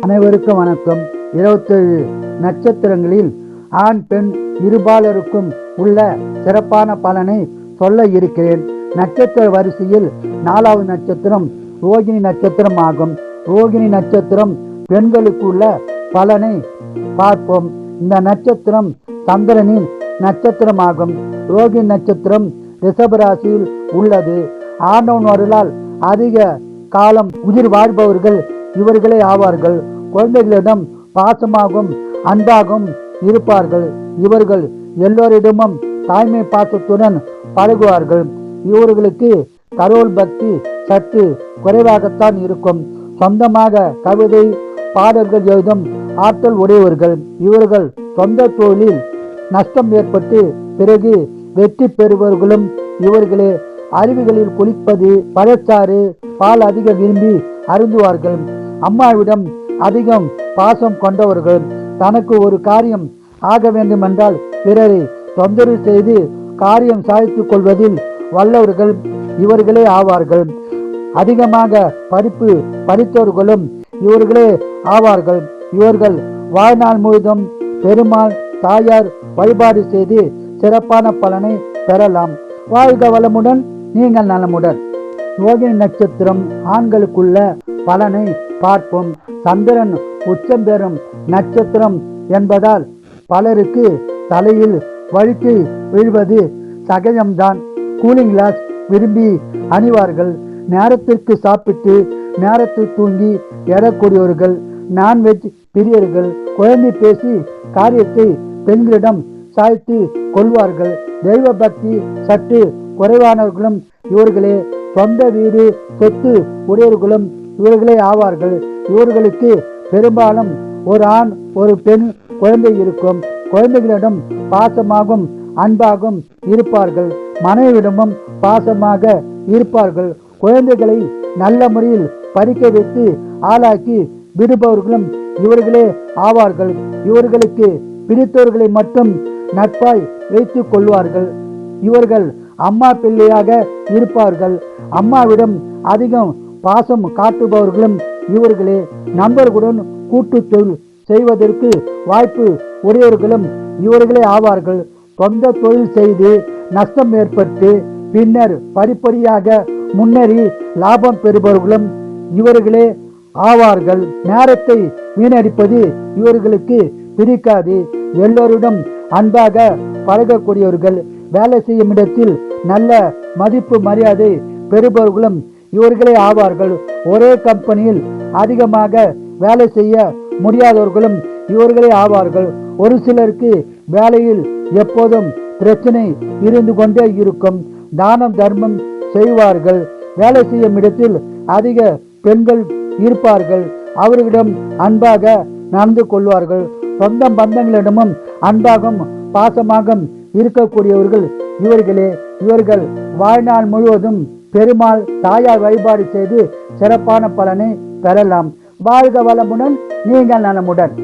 அனைவருக்கும் வணக்கம். 27 நட்சத்திரங்களில் ஆண் பெண் இருபாலருக்கும் உள்ள சிறப்பான பலனை சொல்ல இருக்கிறேன். நட்சத்திர வரிசையில் 4வது நட்சத்திரம் ரோகிணி நட்சத்திரம் ஆகும். ரோகிணி நட்சத்திரம் பெண்களுக்கு உள்ள பலனை பார்ப்போம். இந்த நட்சத்திரம் சந்திரனின் நட்சத்திரமாகும். ரோகிணி நட்சத்திரம் ரிஷபராசியில் உள்ளது. ஆண்டவன் அருளால் அதிக காலம் உயிர் வாழ்பவர்கள் இவர்களே ஆவார்கள். குழந்தைகளிடம் பாசமாகவும் அன்பாகவும் இருப்பார்கள். இவர்கள் எல்லோரிடமும் தாய்மை பாசத்துடன் பழகுவார்கள். இவர்களுக்கு கடவுள் பக்தி சற்று குறைவாகத்தான் இருக்கும். சொந்தமாக கவிதை பாடல்கள் எழுதும் ஆற்றல் உடையவர்கள். இவர்கள் சொந்த தொழிலில் நஷ்டம் ஏற்பட்டு பிறகு வெற்றி பெறுபவர்களும் இவர்களே. அருவிகளில் குளிப்பது, பழச்சாறு, பால் அதிக விரும்பி அருந்துவார்கள். அம்மாவிடம் அதிகம் பாசம் கொண்டவர்கள். தனக்கு ஒரு காரியம் ஆக வேண்டுமென்றால் பிறரை தொந்தரவு செய்து காரியம் சாதித்துக் கொள்வதில் வல்லவர்கள் இவர்களே ஆவார்கள். அதிகமாக படிப்பு படித்தவர்களும் இவர்களே ஆவார்கள். இவர்கள் வாழ்நாள் முழுதும் பெருமாள் தாயார் வழிபாடு செய்து சிறப்பான பலனை பெறலாம். வாழ்க வளமுடன், நீங்கள் நலமுடன். ரோகிணி நட்சத்திரம் ஆண்களுக்குள்ள பலனை பார்ப்போம். சந்திரன் உச்சம் பெறும் நட்சத்திரம் என்பதால் பலருக்கு தலையில் வழுக்கி விழுவது சகஜம்தான். கூலிங் கிளாஸ் விரும்பி அணிவார்கள். நேரத்திற்கு சாப்பிட்டு நேரத்தில் தூங்கி எழக்கூடியவர்கள். நான்வெஜ் பிரியர்கள். குழந்தை பேசி காரியத்தை பெண்களிடம் சாய்த்து கொள்வார்கள். தெய்வ பக்தி சற்று குறைவானவர்களும் இவர்களே. சொந்த வீடு சொத்து உடையவர்களும் இவர்களே ஆவார்கள். இவர்களுக்கு பெரும்பாலும் ஒரு ஆண் ஒரு பெண் குழந்தை இருக்கும். குழந்தைகளிடம் பாசமாகவும் அன்பாகவும் இருப்பார்கள். மனைவிடமும் பாசமாக இருப்பார்கள். குழந்தைகளை நல்ல முறையில் படிக்க வைத்து ஆளாக்கி விடுபவர்களும் இவர்களே ஆவார்கள். இவர்களுக்கு பிடித்தவர்களை மட்டும் நட்பாய் வைத்துக் கொள்வார்கள். இவர்கள் அம்மா பிள்ளையாக இருப்பார்கள். அம்மாவிடம் அதிகம் பாசம் காட்டுபவர்களும் இவர்களே. நண்பர்களுடன் கூட்டு தொழில் செய்வதற்கு வாய்ப்பு உடையவர்களும் இவர்களே ஆவார்கள். சொந்த தொழில் செய்து நஷ்டம் ஏற்பட்டு பின்னர் படிப்படியாக முன்னேறி லாபம் பெறுபவர்களும் இவர்களே ஆவார்கள். நேரத்தை வீணடிப்பது இவர்களுக்கு பிடிக்காது. எல்லோரிடம் அன்பாக பழகக்கூடியவர்கள். வேலை செய்யும் இடத்தில் நல்ல மதிப்பு மரியாதை பெறுபவர்களும் இவர்களே ஆவார்கள். ஒரே கம்பெனியில் அதிகமாக வேலை செய்ய முடியாதவர்களும் இவர்களே ஆவார்கள். ஒரு சிலருக்கு வேலையில் எப்போதும் பிரச்சனை இருந்து கொண்டே இருக்கும். தானம் தர்மம் செய்வார்கள். வேலை செய்யும் இடத்தில் அதிக பெண்கள் இருப்பார்கள். அவர்களிடம் அன்பாக நடந்து கொள்வார்கள். சொந்த பந்தங்களிடமும் அன்பாகவும் பாசமாகவும் இருக்கக்கூடியவர்கள் இவர்களே. இவர்கள் வாழ்நாள் முழுவதும் பெருமாள் தாயார் வழிபாடு செய்து சிறப்பான பலனை பெறலாம். வாழ்க வளமுடன், நீங்கள் நலமுடன்.